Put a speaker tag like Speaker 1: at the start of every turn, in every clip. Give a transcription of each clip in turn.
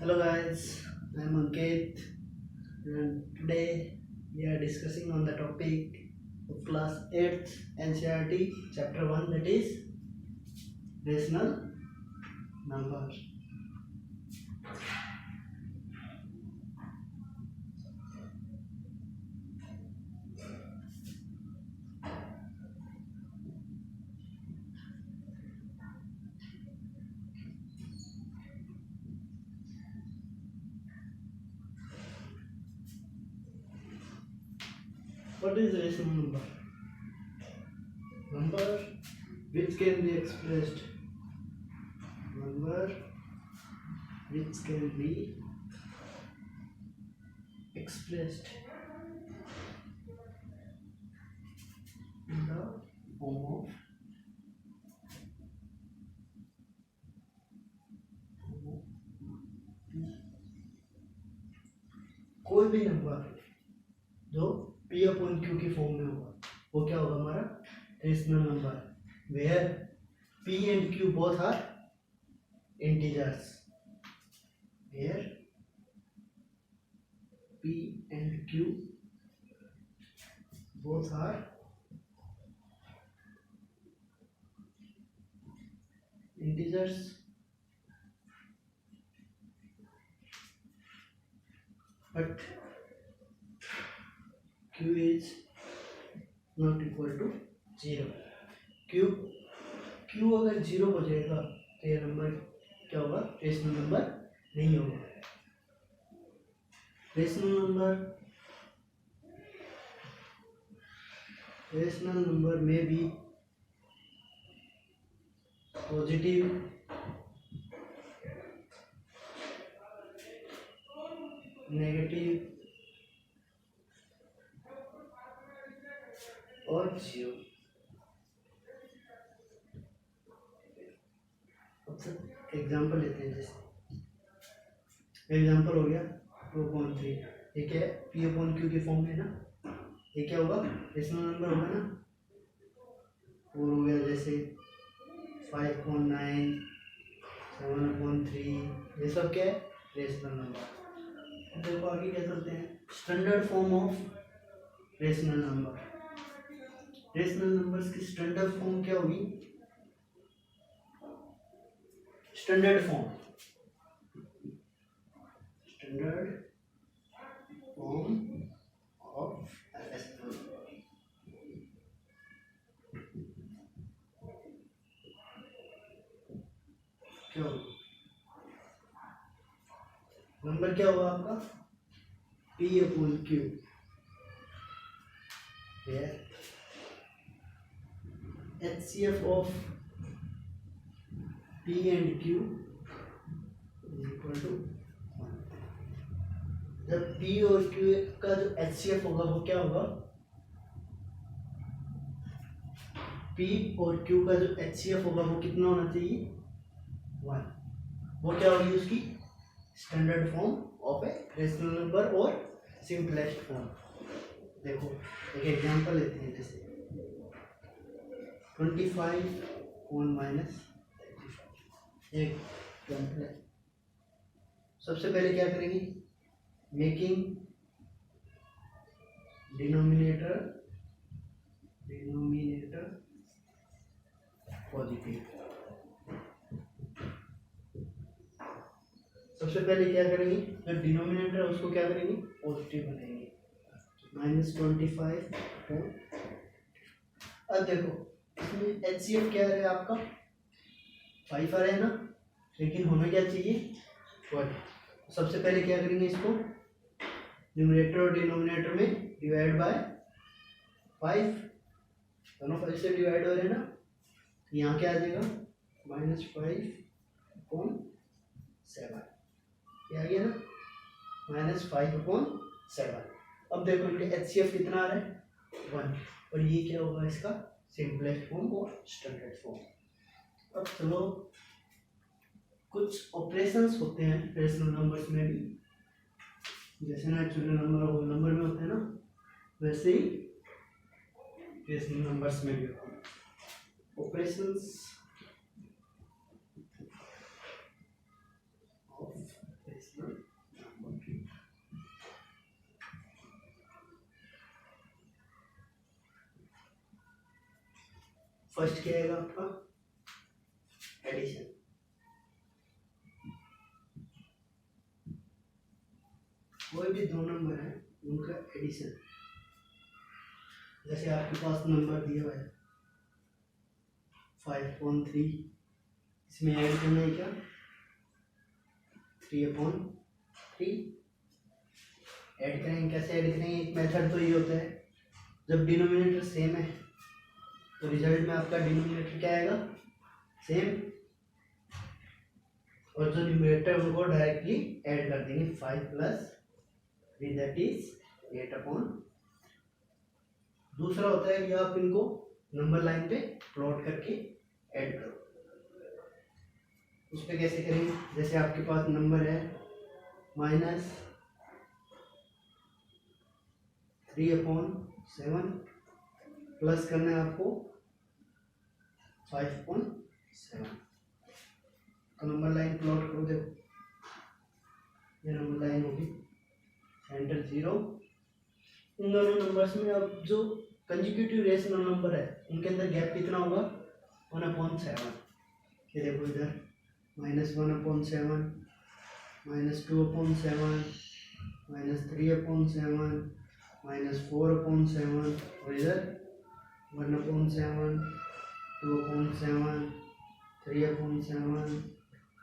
Speaker 1: Hello guys, I am Ankit and today we are discussing on the topic of class 8th NCERT chapter 1, that is rational numbers. What is rational number? Number which can be expressed in the form of कोई भी number जो P upon Q की form में होगा वो क्या होगा हमारा rational number, where P and Q both are integers, where P and Q both are integers but Q is not equal to 0. Q अगर 0 हो जाएगा तो ये नंबर क्या होगा, रेशनल नंबर नहीं होगा. रेशनल नंबर में भी पॉजिटिव, नेगेटिव और 0. एग्जाम्पल लेते हैं. जैसे एग्जाम्पल हो गया 2.3, ये क्या है, P अपॉन Q की फॉर्म में ना, ये क्या होगा रेशनल नंबर होगा ना. और हो गया जैसे 5.9, 7.3, ये सब क्या है रेशनल नंबर. देखो आगे क्या करते हैं, standard form of rational number. Rational numbers की स्टैंडर्ड फॉर्म क्या होगी, standard form of rational number क्या होगी, नंबर क्या होगा आपका P upon Q, HCF of P and Q is equal to 1. जब P और Q का जो HCF होगा वो क्या होगा, P और Q का जो HCF होगा वो कितना होना चाहिए 1. वो क्या होगी उसकी standard form of A rational number और सिंपलेस्ट फॉर्म. देखो एक एग्जांपल लेते हैं. जैसे 25 और माइनस 35 एक एग्जांपल है. सबसे पहले क्या करेंगे, मेकिंग डिनोमिनेटर पॉजिटिव. सबसे पहले क्या करेंगे, जो डिनोमिनेटर है उसको क्या करेंगे पॉजिटिव बनाएंगे, -25. अब देखो इसमें HCF क्या है आपका 5 आ रहा है ना, लेकिन हमें क्या चाहिए 1. सबसे पहले क्या करेंगे, इसको न्यूमरेटर और डिनोमिनेटर में डिवाइड बाय 5, दोनों 5 से डिवाइड हो रहे हैं ना, यहाँ क्या आ जाएगा -5/7. ये आ गया ना -5/7. अब देखो इनके HCF कितना आ रहा है 1, और ये क्या होगा इसका सिंपलेस्ट फॉर्म और स्टैंडर्ड फॉर्म. अब चलो कुछ ऑपरेशंस होते हैं रेशनल नंबर्स में भी, जैसे नेचुरल नंबर और होल नंबर में होते हैं ना, वैसे ही रेशनल नंबर्स में भी होते हैं ऑपरेशंस ऑफ रेशनल फर्स्ट क्या आएगा आपका एडिशन, कोई भी दो नंबर है उनका एडिशन। जैसे आपके पास नंबर दिया हुआ है 5/3, इसमें ऐड करना है क्या 3/3 ऐड करेंगे। कैसे ऐड करेंगे, एक मेथड तो ये होता है जब डिनोमिनेटर सेम है तो रिजल्ट में आपका डिनोमिनेटर क्या आएगा सेम, और जो न्यूमरेटर उनको डायरेक्टली ऐड कर देंगे 5 + 3 दैट इज 8/। दूसरा होता है कि आप इनको नंबर लाइन पे प्लॉट करके ऐड करो। उस पर कैसे करेंगे, जैसे आपके पास नंबर है -3/7 प्लस करना है आपको 5/7। तो नंबर लाइन प्लॉट करो, देखो ये नंबर लाइन होगी, सेंटर 0। इन दोनों नंबर्स में अब जो कंसेक्यूटिव रेशनल नंबर है उनके अंदर गैप कितना होगा 1/7। ये देखो इधर -1/7, -2/7, -3/7, -4/7, और इधर 1/7, 2/7, 3/7,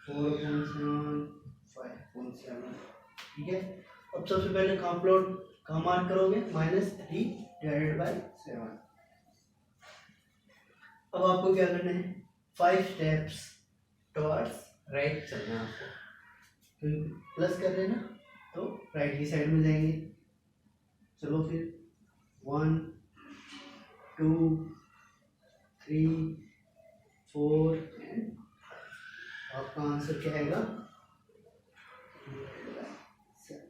Speaker 1: 4/7, 5/7। ठीक है, अब सबसे पहले कहाँ मार्क करोगे -3/7। अब आपको क्या करना है 5 स्टेप्स टुवर्ड्स राइट चलना है आपको, क्योंकि प्लस कर रहे हैं ना तो राइट की साइड में जाएंगे। चलो फिर 1 2 3 4 एंड आपका आंसर क्या आएगा 7।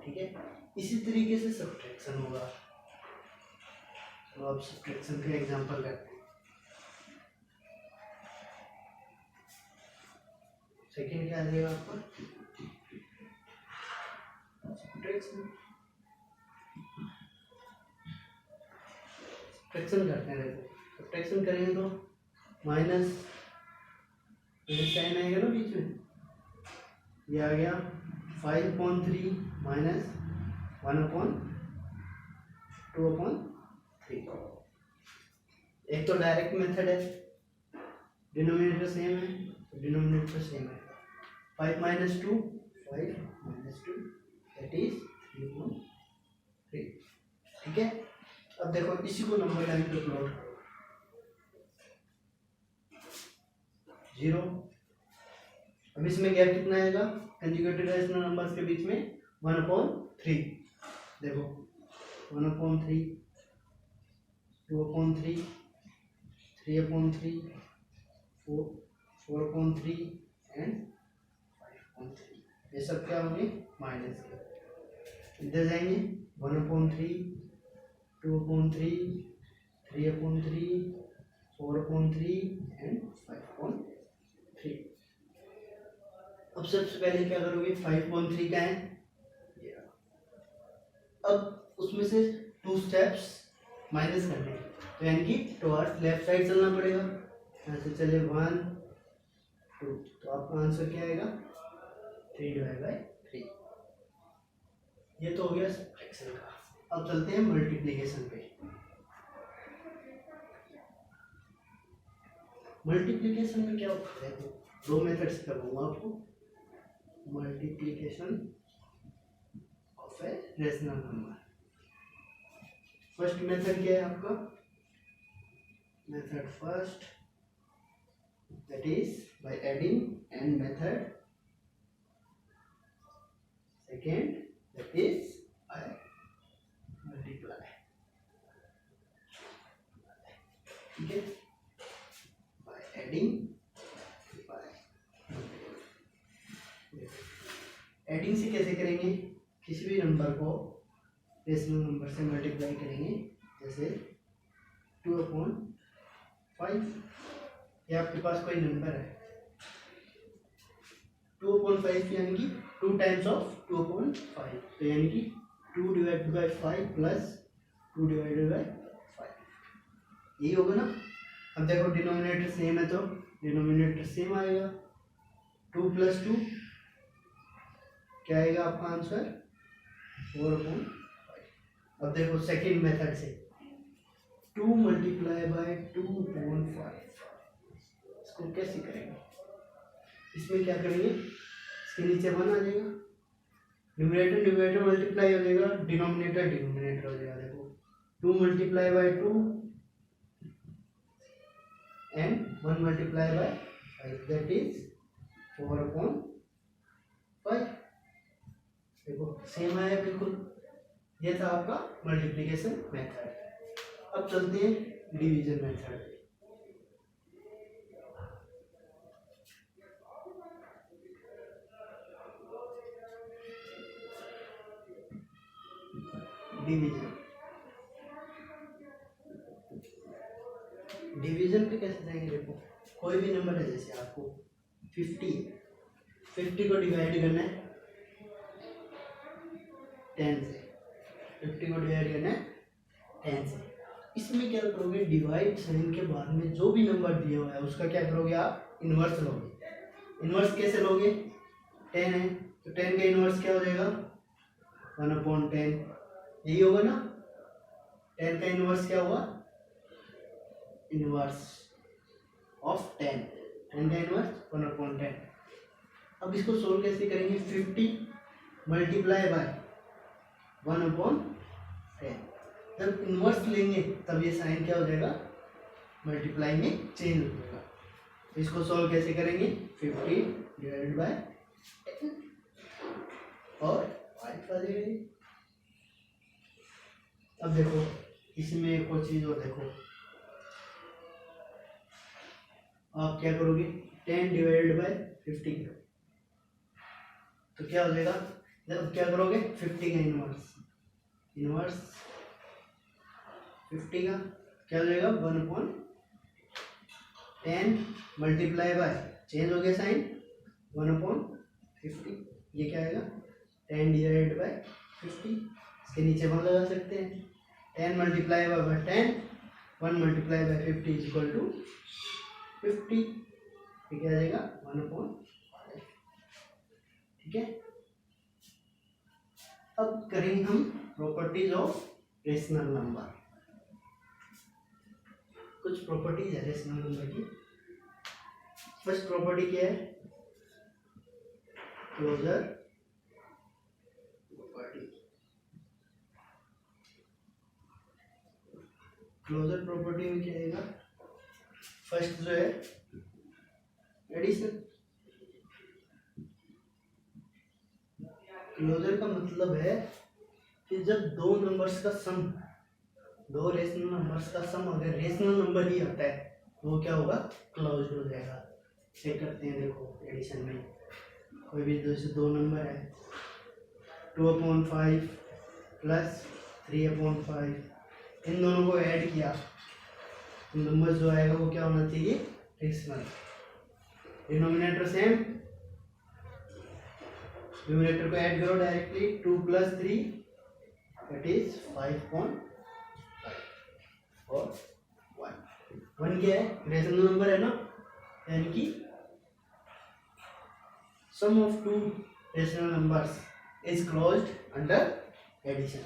Speaker 1: ठीक है, इसी तरीके से सब्ट्रैक्शन होगा। तो अब सब्ट्रैक्शन का एग्जांपल करते हैं। सेकंड क्या आ जाएगा आपका सब्ट्रैक्शन करते हैं। देखो सब्ट्रैक्शन करेंगे तो माइनस साइन आएगा ना बीच में, ये आ गया 5/3 -1/2/3। एक तो डायरेक्ट मेथड है, डिनोमिनेटर सेम है, डिनोमिनेटर सेम है। 5 - 2 दैट इज 3/3। ठीक है, अब देखो इसी को नंबर लाइन पे प्लॉट करो 0। अब इसमें गैप कितना आएगा कंजुगेटेड रेशनल नंबर्स के बीच में 1/3। देखो 1/3, 2/3, 3/3, 4/3 एंड 5/3। ये सब क्या होंगे माइनस के। इधर जाएंगे 1/3, 2/3, 3/3, 4/3 एंड 5/3। अब सबसे पहले क्या करोगे 5/3 का है, अब उसमें से 2 स्टेप्स माइनस करने हैं, तो यानी कि टुवर्ड्स लेफ्ट साइड चलना पड़ेगा। यहाँ से चले 1 2, तो आपका आंसर क्या आएगा 3/3। ये तो हो गया सब्ट्रैक्शन का। अब चलते हैं मल्टीप्लिकेशन पे। मल्टीप्लिकेशन में क्या होता है, दो मेथड से करवाऊंगा आपको। Multiplication of A rational number. First method क्या है आपका, method first that is by adding, and method second that is by multiply. ठीक है, बाय एडिंग, एडिंग से कैसे करेंगे, किसी भी नंबर को रेशनल नंबर से मल्टीप्लाई करेंगे। जैसे 2/5, ये आपके पास कोई नंबर है 2/5 यानी कि 2 टाइम्स ऑफ 2/5, तो यानी कि 2/5 + 2/5 यही होगा ना। अब देखो डिनोमिनेटर सेम है तो डिनोमिनेटर सेम आएगा, 2 + 2 क्या आएगा आपका आंसर 4/5। अब देखो सेकंड मेथड से 2 × 2/5 इसको कैसे करेंगे, इसमें क्या करेंगे, इसके नीचे 1 आ जाएगा, न्यूमरेटर न्यूमरेटर मल्टीप्लाई हो जाएगा, डिनोमिनेटर डिनोमिनेटर हो जाएगा। देखो 2 × 2 and 1 × 5 that is 4/5। देखो सेम आया बिल्कुल, ये था आपका मल्टीप्लिकेशन मेथड। अब चलते हैं डिवीजन मेथड पे। डिवीजन डिवीजन पे कैसे जाएंगे, देखो कोई भी नंबर है, जैसे आपको 50 को डिवाइड करना है 10 से, 50 को डिवाइड करना है 10 से। इसमें क्या करोगे, डिवाइड साइन के बाद में जो भी नंबर दिया हुआ है उसका क्या करोगे आप, इन्वर्स लोगे। इन्वर्स कैसे लोगे, 10 है तो 10 का इन्वर्स क्या हो जाएगा 1/10, यही होगा ना। 10 का इन्वर्स क्या हुआ, इन्वर्स ऑफ 10, 10 का इन्वर्स 1/10। अब इसको सोल्व कैसे करेंगे, 50 × 1/10। जब इन्वर्स लेंगे तब ये साइन क्या हो जाएगा, मल्टीप्लाई में चेंज हो जाएगा। इसको सोल्व कैसे करेंगे, 50 ÷ 10 और 5 आ जाएगा। अब देखो इसमें एक और चीज और देखो, आप क्या करोगे 10 ÷ 50 तो क्या हो जाएगा, जब क्या करोगे 50 का इन्वर्स 50 का क्या हो जाएगा 1/10 मल्टीप्लाई बाय चेंज हो गया साइन 1/50, ये क्या आएगा 10 ÷ 50, इसके नीचे 1 लगा सकते हैं। 10 × 10 1 × 50 = 50, ये क्या आ जाएगा 1/5। ठीक है, अब करेंगे हम प्रॉपर्टीज ऑफ रेशनल नंबर। कुछ प्रॉपर्टीज है रेशनल नंबर की। फर्स्ट प्रॉपर्टी क्या है, क्लोजर प्रॉपर्टी। क्लोजर प्रॉपर्टी में क्या आएगा, फर्स्ट जो है एडिशन। क्लोजर का मतलब है कि जब दो नंबर्स का सम, दो रेशनल नंबर्स का सम अगर रेशनल नंबर ही आता है तो वो क्या होगा, क्लोज्ड हो जाएगा। चेक करते हैं, देखो एडिशन में कोई भी जैसे दो नंबर है 2/5 + 3/5, इन दोनों को ऐड किया तो नंबर जो आएगा वो क्या होना चाहिए, रेशनल। डिनोमिनेटर सेम, न्यूमरेटर को ऐड करो डायरेक्टली, 2 + 3 that is 5/5 और 1 क्या है, रेशनल नंबर है ना, यानी कि sum of two rational numbers is closed under addition.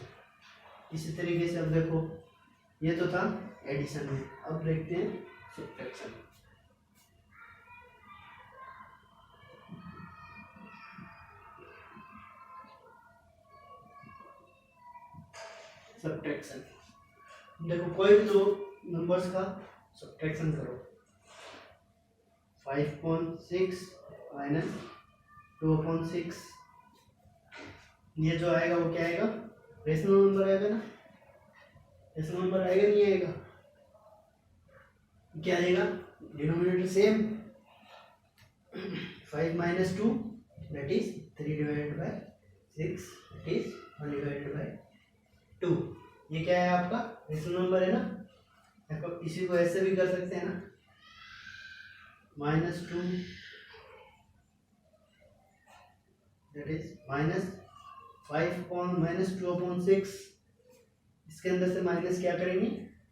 Speaker 1: इसी तरीके से अब देखो ये तो था एडिशन में, अब देखते हैं सब्ट्रैक्शन। सब्ट्रैक्शन देखो कोई भी दो नंबर्स का सब्ट्रैक्शन करो, 5/6 - 2/6, ये जो आएगा वो क्या आएगा, रेशनल नंबर आएगा ना, रेशनल नंबर आएगा नहीं आएगा, क्या आएगा, denominator same, 5 - 2 that is 3 / 6 that is 1 / 2, ये क्या है आपका रेशनल नंबर है ना। देखो इसी को ऐसे भी कर सकते हैं ना, -2 that is -5 - 2/6, इसके अंदर से माइनस क्या करेंगे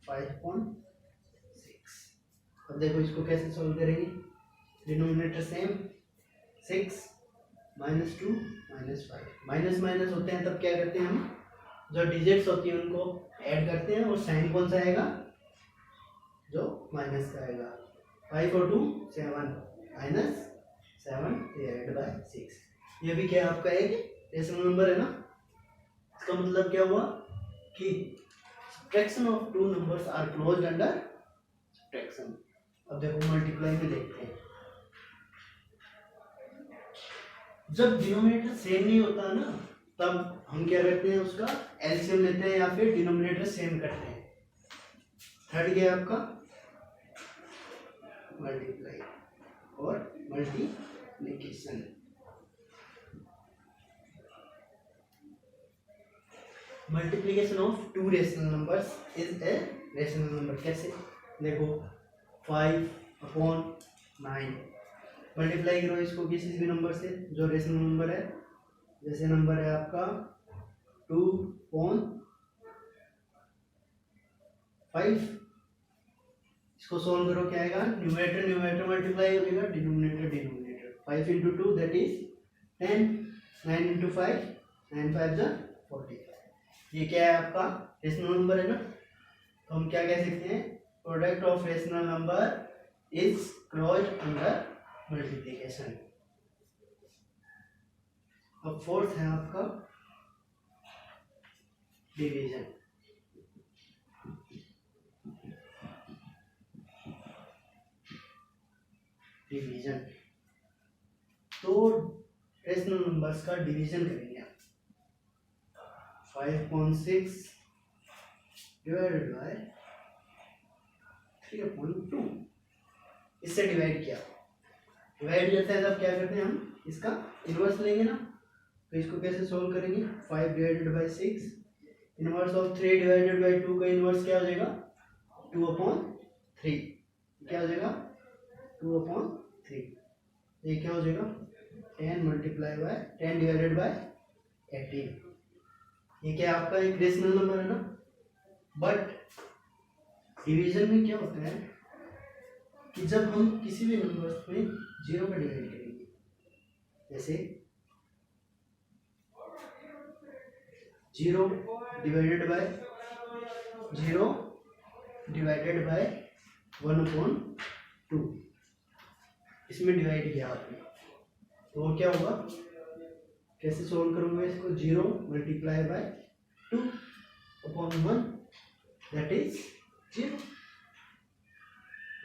Speaker 1: 5/6, अब देखो इसको कैसे सॉल्व करेंगे, डिनोमिनेटर सेम 6 -2 -5, माइनस माइनस होते हैं तब क्या करते हैं हम, जो डिजिट्स होती हैं उनको ऐड करते हैं और साइन कौन सा आएगा, जो माइनस का आएगा। 5 और 2 7 -7 डिवाइडेड बाय 6, ये भी क्या आपका एक रेशनल नंबर है ना। इसका मतलब क्या हुआ कि subtraction of two numbers are closed under subtraction. अब देखो मल्टीप्लाई में देखते हैं, जब डिनोमिनेटर सेम नहीं होता ना तब हम क्या करते हैं, उसका एलसीएम लेते हैं या फिर डिनोमिनेटर सेम करते हैं। थर्ड क्या है आपका, मल्टीप्लाई और multiplication. Multiplication of two rational numbers is a rational number. कैसे, देखो 5/9 मल्टीप्लाई करो इसको किसी भी नंबर से जो रेशनल नंबर है, जैसे नंबर है आपका 2/5, इसको सॉल्व करो क्या आएगा, न्यूमरेटर न्यूमरेटर मल्टीप्लाई हो जाएगा, डिनोमिनेटर डिनोमिनेटर। 5 × 2 दैट इज 10, 9 × 5 9 5 जा 40। ये क्या है आपका रेशनल नंबर है ना, तो हम क्या कह सकते हैं, product of rational number is closed under multiplication. अब फोर्थ है आपका डिवीजन। डिवीजन तो रेशनल नंबर्स का डिवीजन करेंगे आप। 5.6 डिवाइडेड बाय 3/2, इससे डिवाइड किया, डिवाइड करते हैं तब क्या करते हैं हम, इसका इनवर्स लेंगे ना। तो इसको कैसे सोल्व करेंगे, 5 divided by 6, inverse of 3 divided by 2 का इनवर्स क्या हो जाएगा, 2/3, क्या हो जाएगा 2/3। ये क्या हो जाएगा 10 × 10 डिवाइडेड बाय 18। ये क्या आपका एक रेशनल नंबर है ना। बट डिवीजन में क्या होता है कि जब हम किसी भी नंबर में 0 का डिवाइड करेंगे, जैसे 0 डिवाइडेड बाय 1/2, इसमें डिवाइड किया आपने, तो वो क्या होगा, कैसे सोल्व करूंगा इसको, 0 × 2/1 दैट इज 0।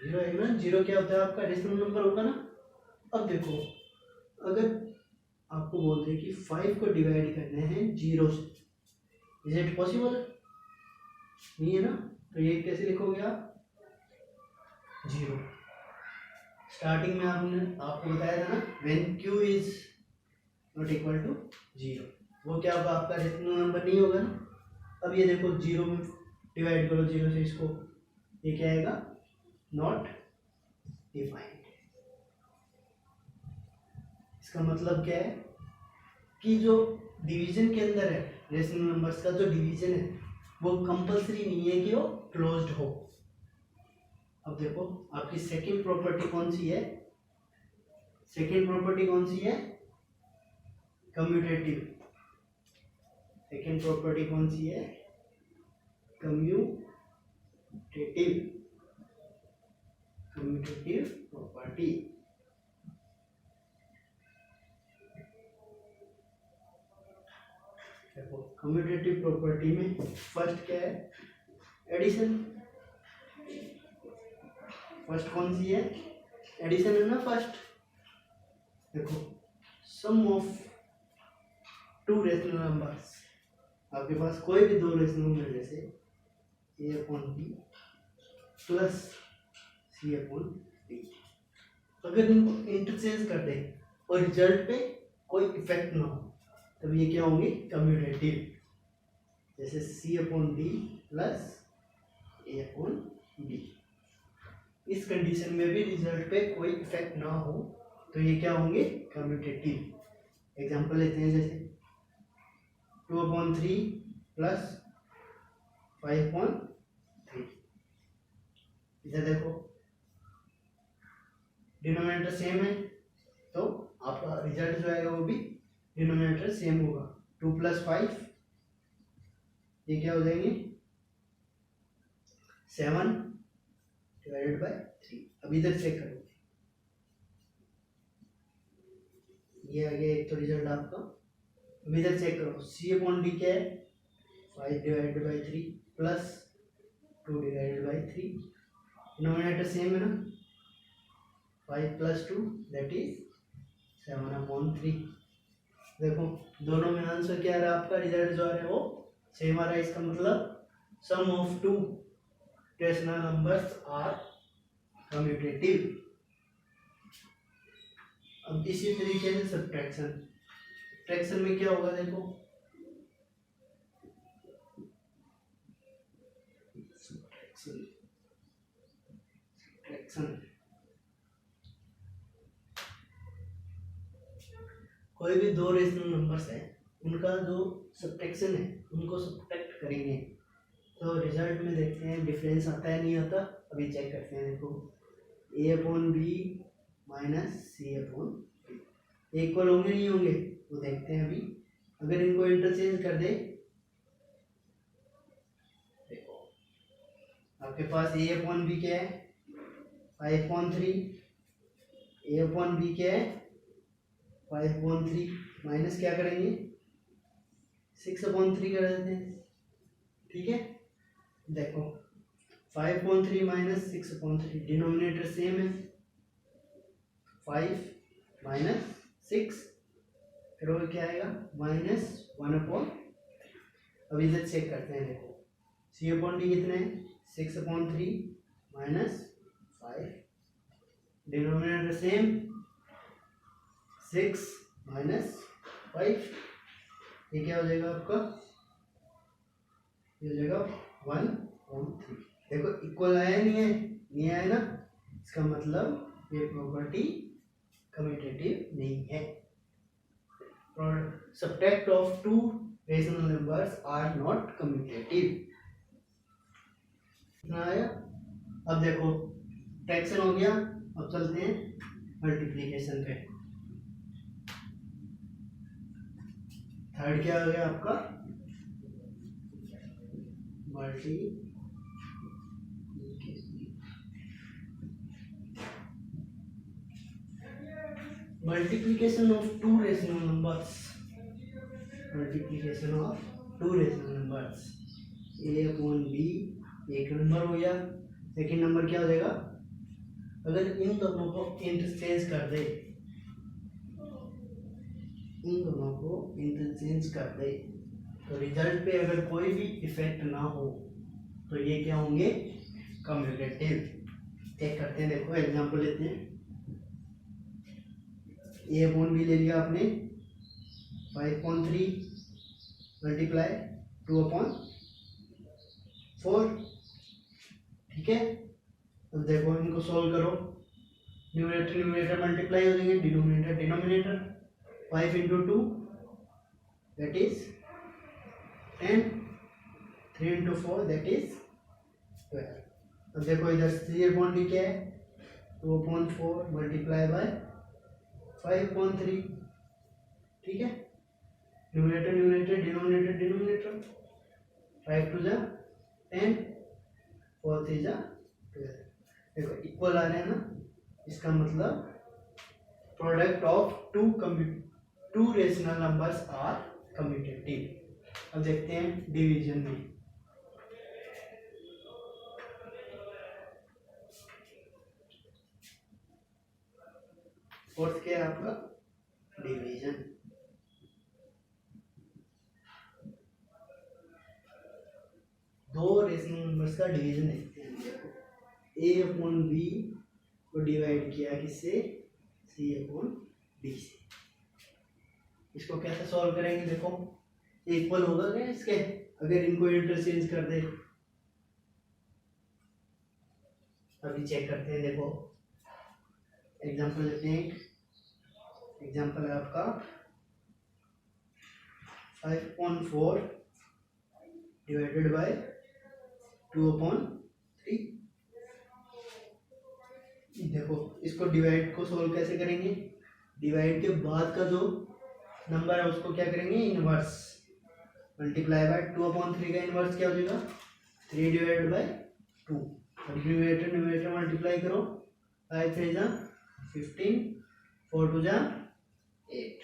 Speaker 1: 0 है ना, 0 क्या होता है आपका रेशनल नंबर होगा ना। अब देखो अगर आपको बोलते हैं कि 5 को डिवाइड करने हैं 0 से, इज इट पॉसिबल, नहीं है ना। तो ये कैसे लिखोगे आप, 0। स्टार्टिंग में आपने आपको बताया था ना, when q is not equal to 0, वो क्या अब आपका रेशनल नंबर नहीं होगा ना। अब ये देखो 0 में डिवाइड करो 0 से इसको, ये क्या आएगा, नॉट डिफाइंड। इसका मतलब क्या है कि जो डिवीजन के अंदर है रेशनल नंबर्स का, जो डिवीजन है वो कंपलसरी नहीं है कि वो क्लोज्ड हो। अब देखो आपकी सेकंड प्रॉपर्टी कौन सी है, सेकंड प्रॉपर्टी कौन सी है, कम्यूटेटिव। सेकंड प्रॉपर्टी कौन सी है, कम्यूटेटिव, कम्यूटेटिव प्रॉपर्टी। देखो कम्यूटेटिव प्रॉपर्टी में फर्स्ट क्या है, एडिशन। फर्स्ट कौन सी है, एडिशन है ना फर्स्ट। देखो सम ऑफ टू रेशनल नंबर्स, आपके पास कोई भी दो रेशनल नंबर जैसे a/b प्लस c/d, अगर इनको इंटरचेंज कर दें और रिजल्ट पे कोई इफेक्ट ना हो तब ये क्या होंगे, कम्यूटेटिव। जैसे c/d प्लस a/b, इस कंडीशन में भी रिजल्ट पे कोई इफेक्ट ना हो तो ये क्या होंगे, कम्यूटेटिव। एग्जांपल लेते हैं जैसे 2/3 प्लस 5/3, इधर देखो डिनोमिनेटर सेम है तो आपका रिजल्ट जो आएगा वो भी डिनोमिनेटर सेम होगा। 2 + 5 ये क्या हो जाएंगे 7/3। अब इधर चेक करो, ये आ गया एक तो रिजल्ट आपका। अब इधर चेक करो, C/D क्या है 5/3 प्लस 2/3। डिनोमिनेटर सेम है ना, 5 + 2 दैट इज 7/3। देखो दोनों में आंसर क्या आ रहा है आपका, रिजल्ट जो आ रहा है वो सेम आ रहा है। इसका मतलब sum of two rational numbers are commutative. अब इसी तरीके से सब्ट्रैक्शन में क्या होगा, देखो सब्ट्रैक्शन कोई भी दो रेशनल नंबर्स है उनका जो सब्ट्रैक्शन है उनको सब्ट्रैक्ट करेंगे तो रिजल्ट में देखते हैं डिफरेंस आता है नहीं आता। अभी चेक करते हैं, देखो A/B - C/B इक्वल होंगे नहीं होंगे वो देखते हैं अभी। अगर इनको इंटरचेंज कर दे, देखो आपके पास A/B क्या है 5/3, A/B क्या है 5/3 माइनस क्या करेंगे 6/3 कर देते हैं। ठीक है, देखो 5/3 - 6/3 डिनोमिनेटर सेम है, 5 - 6 फिर वो क्या आएगा -1/। अब इधर चेक करते हैं, देखो C/D कितना है 6/3 - 5 डिनोमिनेटर सेम 6 - 5 ये क्या हो जाएगा आपका, ये हो जाएगा 1/3। देखो इक्वल आया नहीं आया ना, इसका मतलब ये प्रॉपर्टी कम्यूटेटिव नहीं है। Subtract of two rational numbers are not commutative. इतना आया। अब देखो फ्रैक्शन हो गया, अब चलते हैं मल्टीप्लिकेशन पे। थर्ड क्या हो गया आपका multiplication of two rational numbers. Multiplication of two rational numbers A/B एक नंबर हो गया। सेकेंड नंबर क्या हो जाएगा, अगर इन दोनों को इंटरचेंज कर दे, तो रिजल्ट पे अगर कोई भी इफेक्ट ना हो तो ये क्या होंगे कम्यूटेटिव। चेक करते हैं, देखो एग्जांपल लेते हैं। A/B ले लिया आपने 5/3 मल्टीप्लाई 2/4। ठीक है, अब देखो इनको सोल्व करो, न्यूमरेटर मल्टीप्लाई हो जाएंगे, denominator 5 × 2 that is 10, 3 × 4 that is 12। अब देखो इधर C/D क्या है 2/4 मल्टीप्लाई बाय 5/3। ठीक है, न्यूमरेटर डिनोमिनेटर 5 × 2 = 10, 4 × 3 = 12। देखो इक्वल आ रहे हैं ना, इसका मतलब product of two rational numbers are commutative. अब देखते हैं डिवीजन में। फोर्थ क्या है आपका डिवीजन। दो रेशनल नंबर्स का डिवीजन देखते हैं। देखो A/B को डिवाइड किया किससे C/D से। इसको कैसे सॉल्व करेंगे, देखो इक्वल होगा क्या इसके, अगर इनको इंटरचेंज कर दे। अभी चेक करते हैं, देखो एग्जांपल लेते हैं। एग्जांपल है आपका 5/4 डिवाइडेड बाय 2/3। देखो इसको डिवाइड को सोल्व कैसे करेंगे, डिवाइड के बाद का जो नंबर है उसको क्या करेंगे, इनवर्स मल्टीप्लाई बाय 2/3 का इनवर्स क्या हो जाएगा 3 डिवाइडेड बाय 2। अब न्यूमरेटर न्यूमरेटर मल्टीप्लाई करो, 5 3 जा 15, 4 2 जा 8।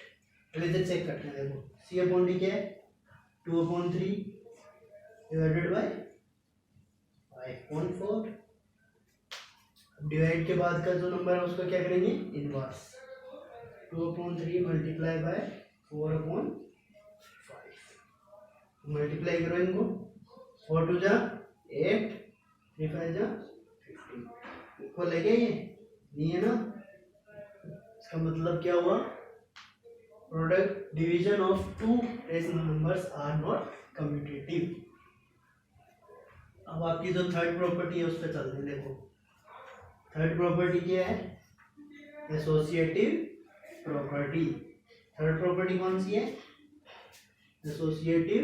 Speaker 1: अब इधर चेक करते हैं, देखो C/D क्या है 2/3 डिवाइडेड बाय 5.4। डिवाइड के बाद का जो नंबर है उसको क्या करेंगे, इनवर्स 2/3 मल्टीप्लाई बाय 4/5। मल्टीप्लाई करो इनको, 4 2 जा 8, 3 5 जा 15। इक्वल है क्या ये, नहीं है ना। इसका मतलब क्या हुआ, product division of two rational numbers are not commutative. अब आपकी जो थर्ड प्रॉपर्टी है उस पर चलते हैं। देखो थर्ड प्रॉपर्टी क्या है, एसोसिएटिव प्रॉपर्टी। थर्ड प्रॉपर्टी कौन सी है, एसोसिएटिव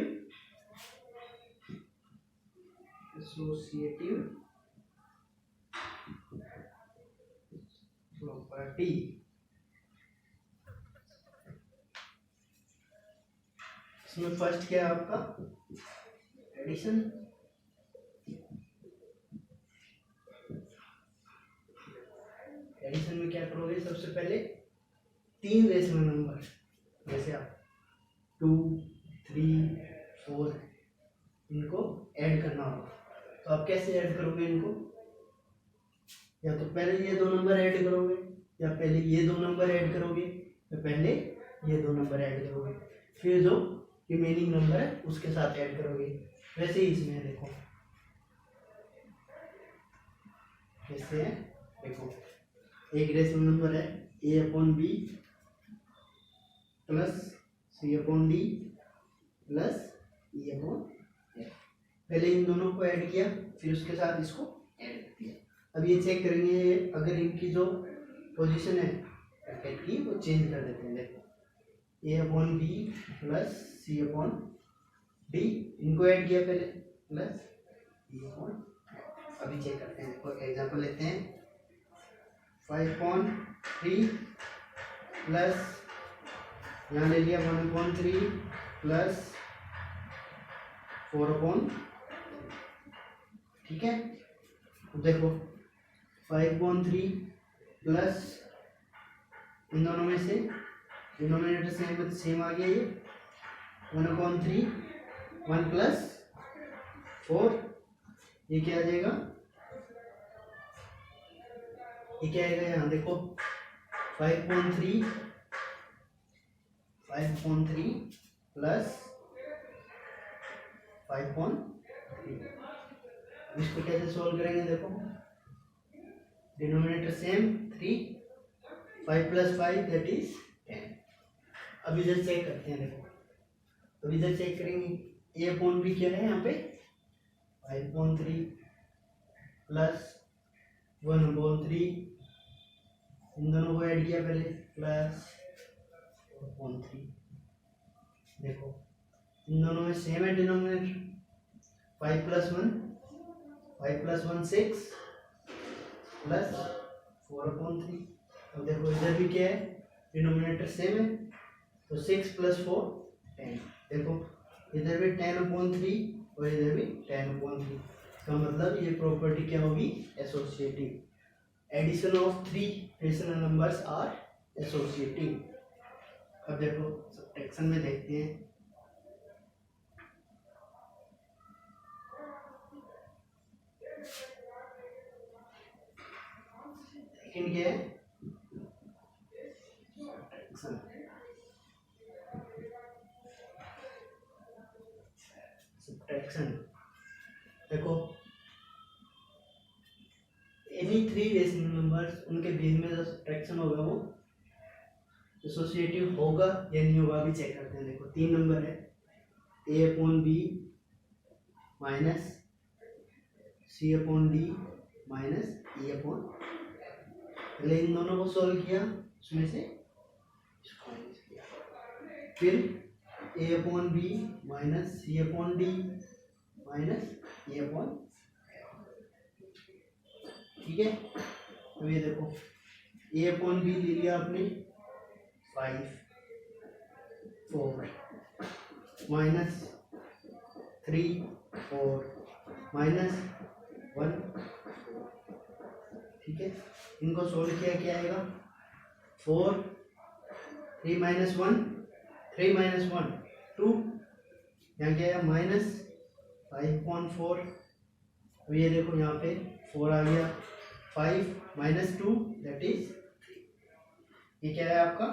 Speaker 1: प्रॉपर्टी। इसमें फर्स्ट क्या है आपका, एडिशन। एडिशन में क्या करोगे, सबसे पहले 3 रेशनल नंबर जैसे आप 2 3 4 इनको ऐड करना होगा। तो आप कैसे ऐड करोगे इनको, या तो पहले ये 2 नंबर ऐड करोगे, या पहले ये 2 नंबर ऐड करोगे, या पहले ये 2 नंबर ऐड करोगे, फिर जो रिमेनिंग नंबर है उसके साथ ऐड करोगे। वैसे ही इसमें देखो कैसे है, देखो एक रेशनल नंबर है A/B plus C/D plus E/F। पहले इन दोनों को ऐड किया, फिर उसके साथ इसको ऐड कर दिया। अब ये चेक करेंगे अगर इनकी जो पोजीशन है ब्रैकेट की वो चेंज कर देते हैं। देखो A/B प्लस C/D, इनको ऐड किया पहले प्लस E/F। अभी चेक करते हैं, देखो एग्जांपल लेते हैं 5.3 प्लस यहाँ ले लिया 1.3 प्लस 4/, ठीक है। देखो 5.3 प्लस इन दोनों में से डिनोमिनेटर सेम आ गया, ये 1/3 1 प्लस 4, ये क्या आ जाएगा, ये क्या आएगा यहाँ देखो 5.3 प्लस 5.3। इसको कैसे सोल्व करेंगे, देखो denominator same 3, 5 plus 5 that is 10। अब इधर चेक करते हैं, देखो अब इधर चेक करेंगे A/B क्या है यहाँ पे 5.3 प्लस 1/3, इन दोनों को ऐड किया पहले प्लस 4/3। देखो इन दोनों में सेम है डिनोमिनेटर, 5 प्लस 1 6 प्लस 4/3। अब देखो इधर भी क्या है, डिनोमिनेटर सेम है, तो 6 प्लस 4 10। देखो इधर भी 10/3 और इधर भी 10/3। इसका मतलब ये प्रॉपर्टी क्या होगी, associative. Addition of 3 rational numbers are associative. अब देखो सब्ट्रैक्शन में देखते हैं, सेकंड क्या है, सब्ट्रैक्शन। देखो एनी 3 रेशनल नंबर्स, उनके बीच में जो सब्ट्रैक्शन होगा वो एसोसिएटिव होगा या नहीं होगा, अभी चेक करते हैं। देखो 3 नंबर है A/B minus C/D minus E/F। पहले इन दोनों को सॉल्व किया, उसमें से इसको माइनस किया, फिर A/B minus C/D minus E/F, ठीक है। तो ये देखो ए अपॉन बी ले लिया आपने 5 4 माइनस 3 4 माइनस 1, ठीक है। इनको सोल्व किया क्या आएगा 4 3 माइनस 1 3 माइनस 1 2, यहाँ क्या है माइनस 5/4। तो ये देखो यहाँ पे 4 आ गया, 5 माइनस 2 दैट इज 3। ये क्या है आपका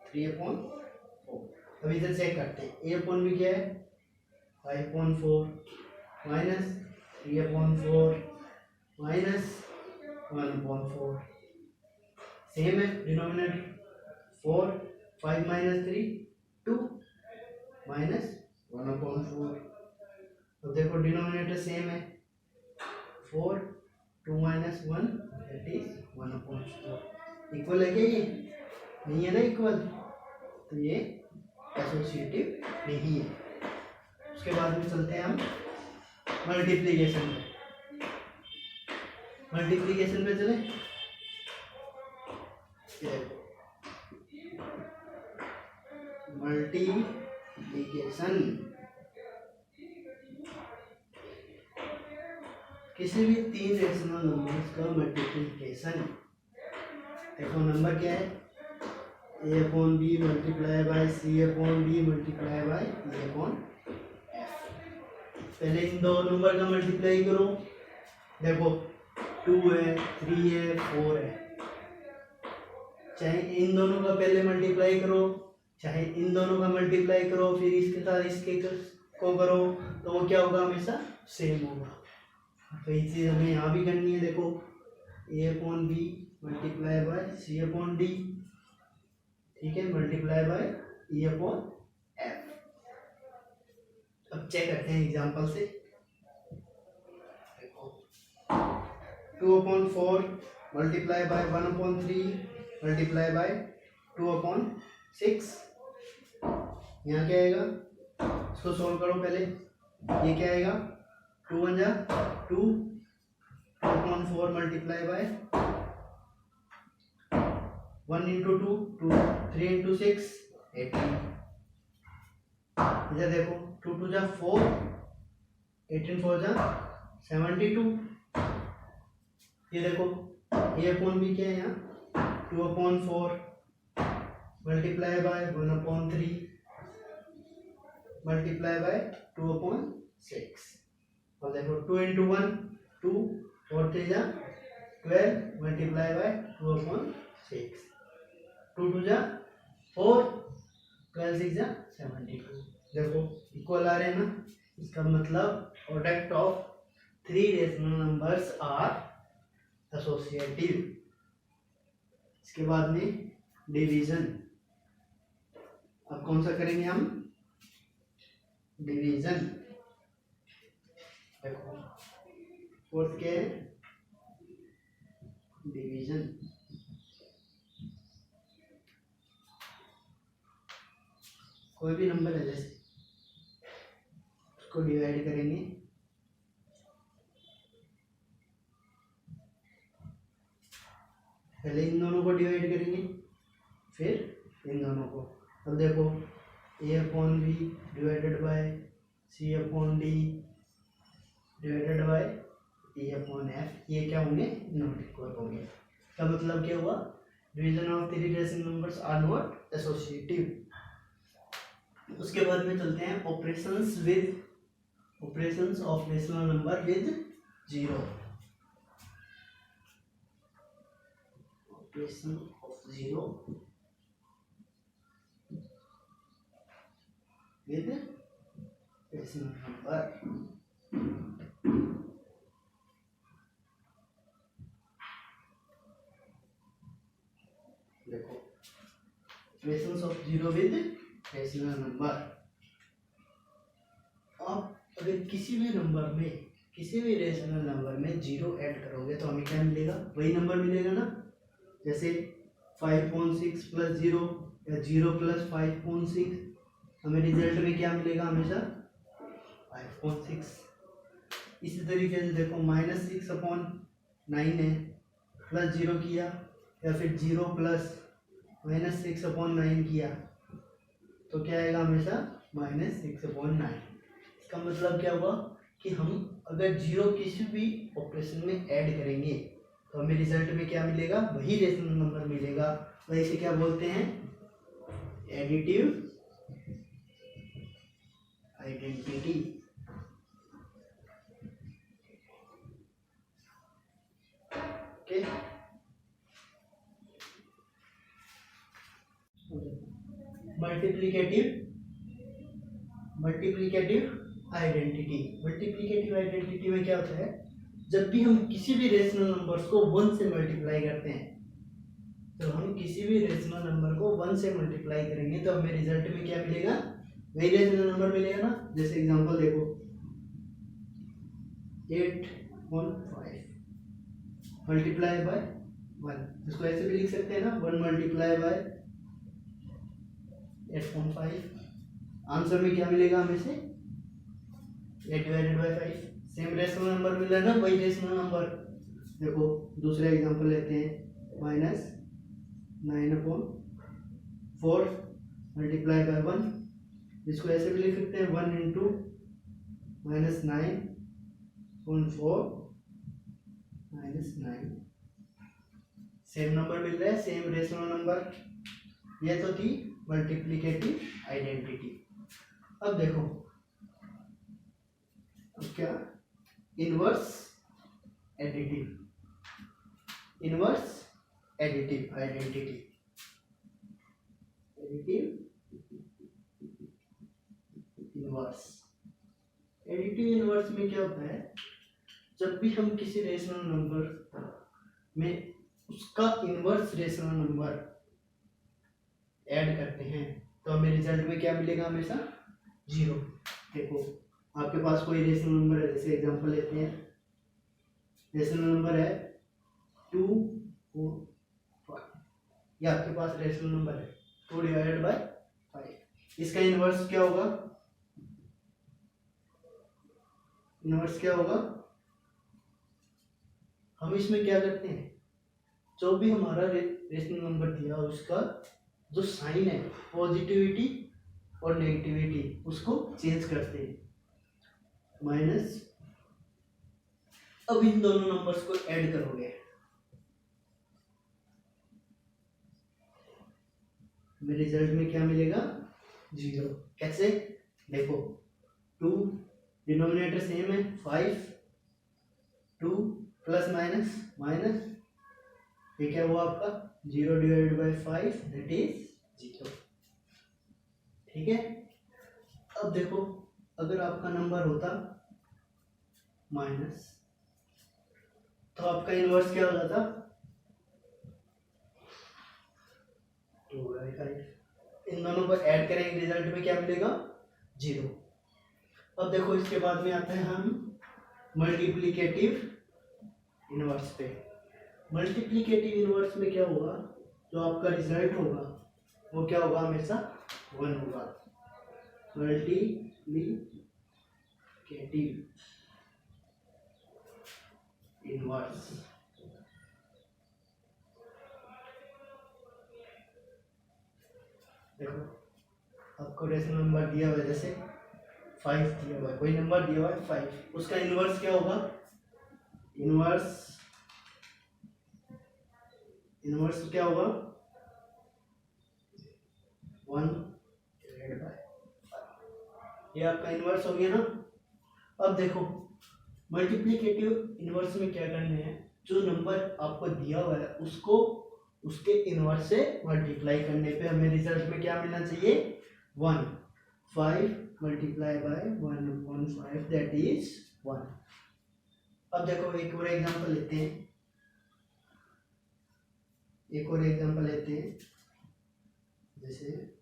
Speaker 1: 3/4। अब इधर चेक करते हैं ए अपॉन बी क्या है 5/4 माइनस 3/4 माइनस 1/4, सेम है डिनोमिनेटर 4 5 माइनस 3 2 माइनस 1/4। तो देखो डिनोमिनेटर सेम है 4 2 माइनस 1 दैट इज 1/4। इक्वल है क्या ये नहीं है ना इक्वल, तो ये एसोसिएटिव नहीं है। उसके बाद में चलते हैं हम मल्टीप्लिकेशन पे। मल्टीप्लिकेशन पे चले, मल्टीप्लिकेशन किसी भी 3 रेशनल नंबर्स का मल्टीप्लिकेशन। देखो नंबर क्या है A upon B multiply by C upon D multiply by A upon F. पहले इन दो नंबर का मल्टीप्लाई करो, देखो 2 है 3 है 4 है, चाहे इन दोनों का पहले मल्टीप्लाई करो चाहे इन दोनों का मल्टीप्लाई करो फिर इसके साथ इसके को करो, तो वो क्या होगा हमेशा सेम होगा। तो ये चीज़ हमें यहाँ भी करनी है। देखो A upon B multiply by C upon D, ठीक है, multiply by E upon F. अब चेक करते हैं एग्जांपल से। देखो 2/4 मल्टीप्लाई बाय 1/3 मल्टीप्लाई बाय 2/6। यहाँ क्या आएगा, इसको सोल्व करो पहले। ये क्या आएगा 2 1 जा 2 2/4 मल्टीप्लाई बाय 1 into 2 2 3 into 6 18। इधर देखो 2 2 जा 4 18 4 जा 72। ये देखो ए अपॉन बी क्या है यहाँ 2/4 मल्टीप्लाई बाय 1/3 मल्टीप्लाई बाय 2/6। और देखो 2 into 1 2 4 3 जा 12 मल्टीप्लाई बाय 2/6 2 2 जा 4 12 6 जा 72। देखो इक्वल आ रहे हैं ना, इसका मतलब product of 3 rational numbers are associative. इसके बाद में डिवीजन। अब कौन सा करेंगे हम डिवीजन। देखो फोर्थ क्या है डिवीजन। कोई भी नंबर है जैसे उसको डिवाइड करेंगे, पहले इन दोनों को डिवाइड करेंगे फिर इन दोनों को। अब देखो A upon B divided by C upon D divided by A upon F, ये क्या होंगे नॉट इक्वल होंगे। इसका मतलब क्या हुआ division of 3 rational numbers are not associative. उसके बाद में चलते हैं operations of rational number with zero. Operation of zero with rational number. देखो operations of zero with rational number. आप अगर किसी भी नंबर में किसी भी रेशनल नंबर में जीरो ऐड करोगे तो हमें क्या मिलेगा, वही नंबर मिलेगा ना। जैसे 5.6 प्लस 0 या 0 प्लस 5.6, हमें रिजल्ट में क्या मिलेगा हमेशा 5.6। इसी तरीके से देखो -6/9 है प्लस 0 किया, या फिर 0 प्लस -6/9 किया, तो क्या आएगा हमेशा -6/9। इसका मतलब क्या हुआ कि हम अगर 0 किसी भी ऑपरेशन में ऐड करेंगे तो हमें रिजल्ट में क्या मिलेगा, वही रेशनल नंबर मिलेगा। वही से क्या बोलते हैं, additive identity. Okay, multiplicative identity. Multiplicative identity में क्या होता है, जब भी हम किसी भी रेशनल नंबर्स को 1 से मल्टीप्लाई करते हैं, तो हम किसी भी रेशनल नंबर को 1 से मल्टीप्लाई करेंगे तो हमें रिजल्ट में क्या मिलेगा, वही रेशनल नंबर मिलेगा ना। जैसे एग्जांपल देखो 8/5 मल्टीप्लाई बाय 1, इसको ऐसे भी लिख सकते हैं ना, 1 मल्टीप्लाई बाय 8/5। आंसर में क्या मिलेगा हमें से, 8/5। सेम रेशनल नंबर मिला ना, वही रेशनल नंबर। देखो दूसरा एग्जांपल लेते हैं, -9/4 मल्टीप्लाई बाय 1, इसको ऐसे भी लिख सकते हैं 1 इंटू -9/4 -9। सेम नंबर मिल रहा है, सेम रेशनल नंबर। ये तो थी मल्टीप्लिकेटिव आइडेंटिटी। अब देखो, अब क्या, inverse additive, inverse additive identity. Additive inverse में क्या होता है, जब भी हम किसी रेशनल नंबर में उसका इनवर्स रेशनल नंबर ऐड करते हैं तो हमें रिजल्ट में क्या मिलेगा, हमेशा 0। देखो आपके पास कोई रेशनल नंबर है, जैसे एग्जांपल लेते हैं, रेशनल नंबर है 2 4 5, ये आपके पास रेशनल नंबर है 2/5। इसका इनवर्स क्या होगा, इनवर्स क्या होगा, हम इसमें क्या करते हैं, जो भी हमारा रेशनल नंबर दिया उसका जो साइन है, पॉजिटिविटी और नेगेटिविटी, उसको चेंज करते हैं माइनस। अब इन दोनों नंबर्स को ऐड करोगे, हमें रिजल्ट में क्या मिलेगा, 0। कैसे, देखो 2 डिनोमिनेटर सेम है, 5 2 प्लस माइनस माइनस, ये क्या हुआ आपका 0/5 दैट इज 0। ठीक है। अब देखो अगर आपका नंबर होता माइनस, तो आपका इनवर्स क्या हो जाता, 2/5। इन दोनों को ऐड करेंगे, रिजल्ट में क्या मिलेगा, 0। अब देखो इसके बाद में आता है हम मल्टीप्लिकेटिव इनवर्स पे। मल्टीप्लिकेटिव इनवर्स में क्या होगा, जो आपका रिजल्ट होगा वो क्या होगा, हमेशा 1 होगा। मल्टीप्लिकेटिव इनवर्स, देखो आपको रेशनल नंबर दिया हुआ है, जैसे 5 दिया हुआ है, कोई नंबर दिया हुआ है 5, उसका इनवर्स क्या होगा, इनवर्स क्या होगा 1/5। ये आपका इनवर्स हो गया ना। अब देखो मल्टीप्लिकेटिव इनवर्स में क्या करना है, जो नंबर आपको दिया हुआ है उसको उसके इनवर्स से मल्टीप्लाई करने पे हमें रिजल्ट में क्या मिलना चाहिए, 1। 5 मल्टीप्लाई बाय 1/5 दैट इज 1। अब देखो एक और एग्जांपल लेते हैं, जैसे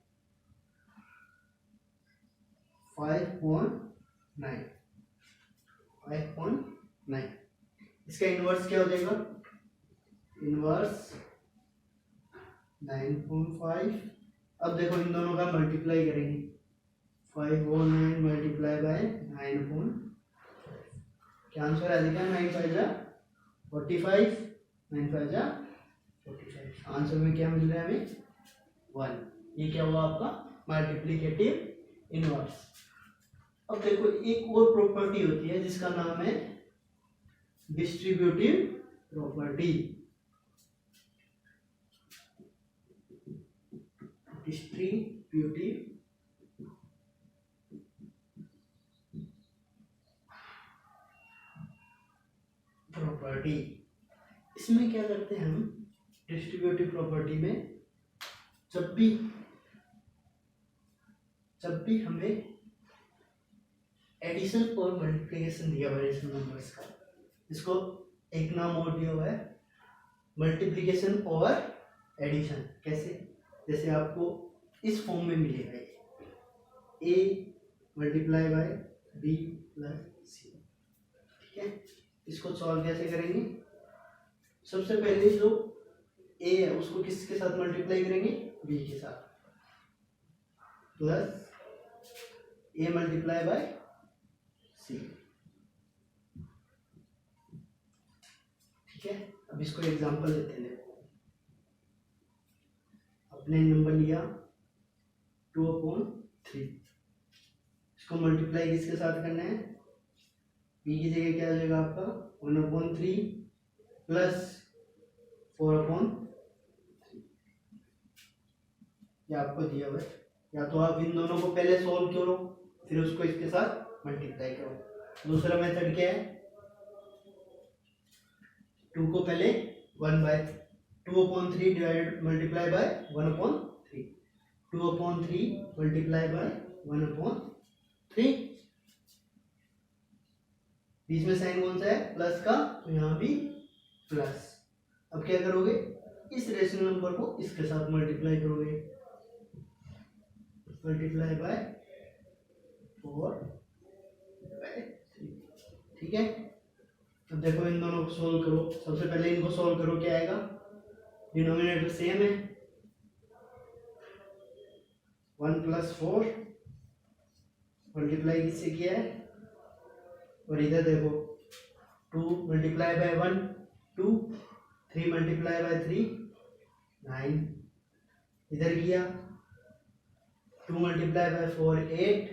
Speaker 1: 5/9। इसका इनवर्स क्या हो जाएगा, इनवर्स 9/5। अब देखो इन दोनों का मल्टीप्लाई करेंगे, 5/9 मल्टीप्लाई बाय 9/5, क्या आंसर आ जाएगा, 9 5 जा 45, 9 5 जा 45। आंसर में क्या मिल रहा है हमें 1। ये क्या हुआ आपका मल्टीप्लिकेटिव इनवर्स। अब देखो एक और प्रॉपर्टी होती है जिसका नाम है डिस्ट्रीब्यूटिव प्रॉपर्टी। डिस्ट्रीब्यूटिव प्रॉपर्टी, इसमें क्या करते हैं हम डिस्ट्रीब्यूटिव प्रॉपर्टी में, जब भी हमें एडिशन और मल्टीप्लिकेशन दिया हुआ है रेशनल नंबर्स का, इसको एक नाम और दिया हुआ है मल्टीप्लिकेशन और एडिशन। कैसे? जैसे आपको इस फॉर्म में मिलेगा A multiply by B plus सी, ठीक है। इसको सॉल्व कैसे करेंगे? सबसे पहले जो ए है उसको किसके साथ मल्टीप्लाई करेंगे? बी के साथ, प्लस ए मल्टीप्लाई बाय सी, ठीक है। अब इसको एग्जांपल लेते हैं। अपने नंबर लिया 2/3, इसको मल्टीप्लाई किसके साथ करना है? बी की जगह क्या हो जाएगा आपका 1/3 प्लस 4/3, ये आपको दिया हुआ है। या तो आप इन दोनों को पहले सॉल्व करो फिर उसको इसके साथ मल्टीप्लाई करो। दूसरा मेथड क्या है? 2 को पहले 2/3 divided multiply by 1/3, 2/3 multiply by 1/3, बीच में साइन कौन सा है? प्लस का, तो यहाँ भी प्लस। अब क्या करोगे? इस रेशनल नंबर को इसके साथ मल्टीप्लाई करोगे, मल्टीप्लाई बाय 4/3, ठीक है। अब देखो इन दोनों को सोल्व करो। सबसे पहले इनको सोल्व करो, क्या आएगा? डिनोमिनेटर सेम है, 1 + 4 मल्टीप्लाई किससे किया है? और इधर देखो 2 मल्टीप्लाई बाय 1 2, 3 मल्टीप्लाई बाय 3 9, इधर किया 2 मल्टीप्लाई बाय 4 8,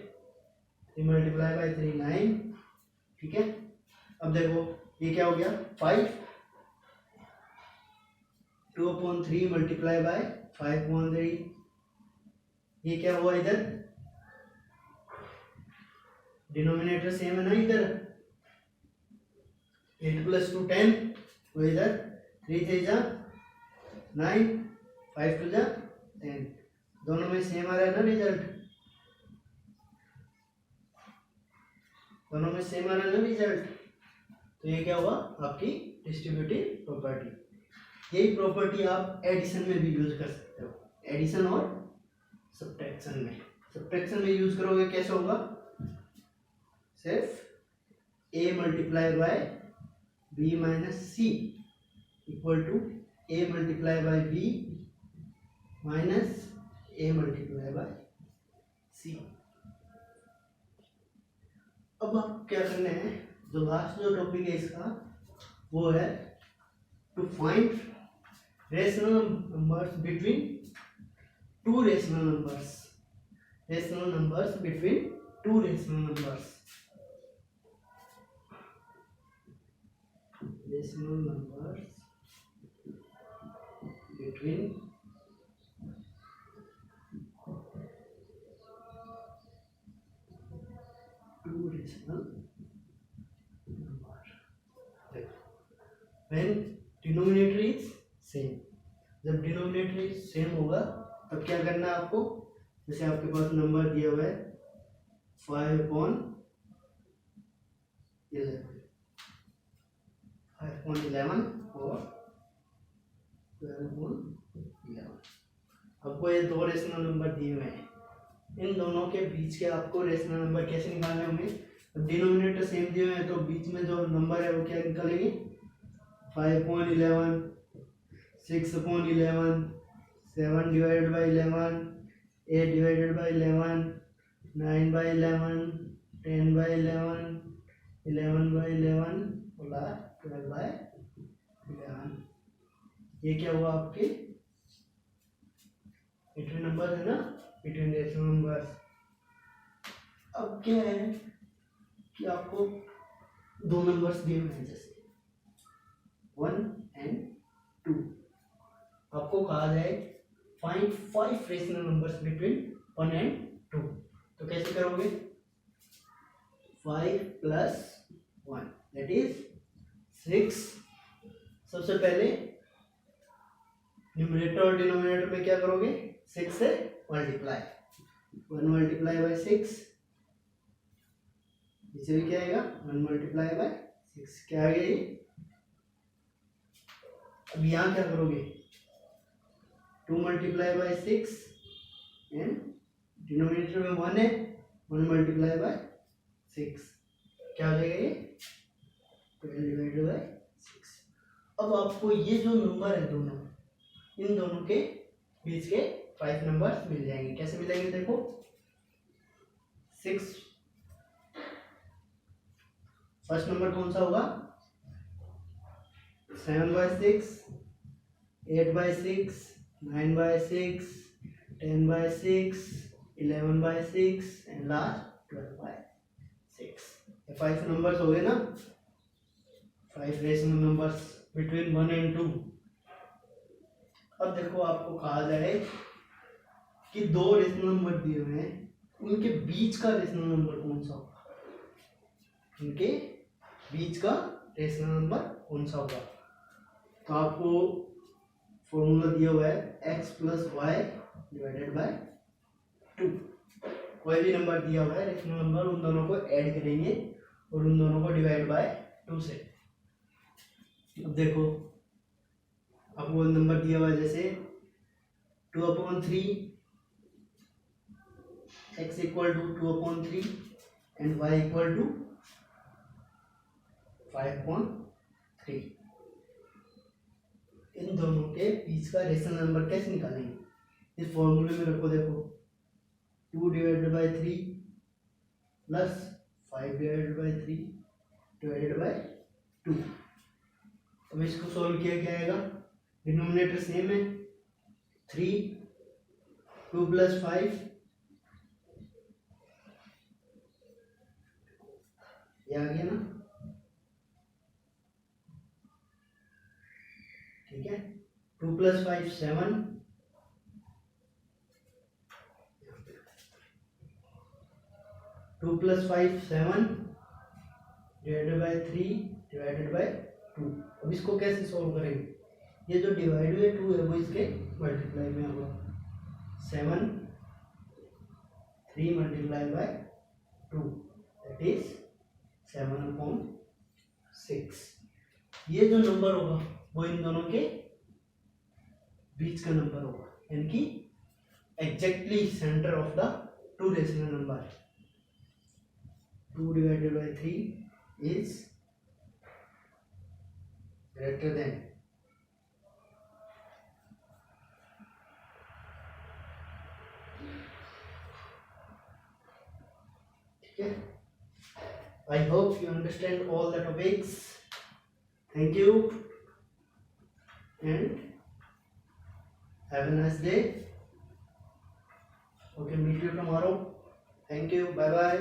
Speaker 1: 3 मल्टीप्लाई बाय 3 9, ठीक है। अब देखो ये क्या हो गया 5, 2/3 मल्टीप्लाई बाय 5/3, ये क्या हुआ? इधर डिनोमिनेटर सेम है ना, इधर 8 + 2 10, वो इधर 3 3 जा 9, 5 2 जा 10, दोनों में सेम आ रहा है ना रिजल्ट, दोनों में सेम आ रहा है ना रिजल्ट। तो ये क्या हुआ? आपकी डिस्ट्रीब्यूटिव प्रॉपर्टी। यही प्रॉपर्टी आप एडिशन में भी यूज कर सकते हो, एडिशन और सब्ट्रैक्शन में। सब्ट्रैक्शन में यूज करोगे कैसे होगा? सिर्फ a multiply by b minus C equal to a multiply by b minus a multiply by C. अब आप क्या करना है? जो लास्ट जो टॉपिक है इसका वो है to find rational numbers between two rational numbers, rational numbers between two rational numbers, rational numbers between two rational number when denominator is same. जब डिनोमिनेटर सेम होगा तब क्या करना है आपको? जैसे आपके पास नंबर दिया हुआ है 5/11, 5/11 और 12/11, आपको ये दो रेशनल नंबर दिए हुए हैं, इन दोनों के बीच के आपको रेशनल नंबर कैसे निकालने होंगे? डिनोमिनेटर सेम दिए हुए हैं तो बीच में जो नंबर है वो क्या निकालेंगे? 5/11, 6/11, 7/11, 8/11, 9/11, 10/11, 11/11 और 12/11, ये क्या हुआ आपके बिटवीन नंबर है ना, बिटवीन रेशनल नंबर्स। अब क्या है कि आपको दो नंबर्स दिए हुए हैं जैसे 1 and 2, आपको कहा जाए find 5 rational numbers between 1 and 2, तो कैसे करोगे? 5 plus 1 that is 6। सबसे पहले न्यूमरेटर और डिनोमिनेटर में क्या करोगे? 6 से मल्टीप्लाई, 1 मल्टीप्लाई बाय 6, इसे भी क्या आएगा 1 मल्टीप्लाई बाय 6, क्या आ गया ये? अब यहाँ क्या करोगे? 2 मल्टीप्लाई बाय 6 एंड डिनोमिनेटर में 1 है, 1 मल्टीप्लाई बाय 6, क्या हो जाएगा ये? 12 डिवाइडेड बाय 6। अब आपको ये जो नंबर है दोनों, इन दोनों के बीच के 5 नंबर्स मिल जाएंगे। कैसे मिलेंगे? देखो 6, फर्स्ट नंबर कौन सा होगा? 7/6, 8/6, 9/6, 10/6, 11/6 एंड लास्ट 12/6। ये 5 नंबर्स हो गए ना, 5 रेशनल नंबर्स बिटवीन 1 and 2। अब देखो आपको कहा जाए कि दो रेशनल नंबर दिए हुए हैं, उनके बीच का रेशनल नंबर कौन सा होगा? उनके बीच का रेशनल नंबर कौन सा होगा? तो आपको फॉर्मूला दिया हुआ है x + y डिवाइडेड बाय 2। कोई भी नंबर दिया हुआ है रेशनल नंबर, उन दोनों को ऐड करेंगे और उन दोनों को डिवाइड बाय 2 से। अब देखो आपको वो नंबर दिया हुआ है जैसे 2/3, x = 2/3 एंड y = 5/3। इन दोनों के बीच का रेशनल नंबर कैसे निकालेंगे? इस फॉर्मूले में रखो, देखो 2/3 प्लस 5/3 डिवाइडेड बाय 2। अब इसको सॉल्व किया क्या आएगा? डिनोमिनेटर सेम है, 3, 2 + 5, ये आ गया ना, ठीक है। 2 + 5 7, 2 + 5 7 डिवाइडेड बाय 3 डिवाइडेड बाय 2। अब इसको कैसे सॉल्व करेंगे? ये जो डिवाइड हुए 2 है वो इसके मल्टीप्लाई में होगा, 7 3 मल्टीप्लाई बाय 2 दैट इज 7/6। ये जो नंबर होगा वो इन दोनों के बीच का नंबर होगा, यानी कि exactly centre of the 2 rational number. 2 divided by 3 is greater than, ठीक है। I hope you understand all the topics. Thank you and have a nice day. Okay, meet you tomorrow. Thank you. Bye bye.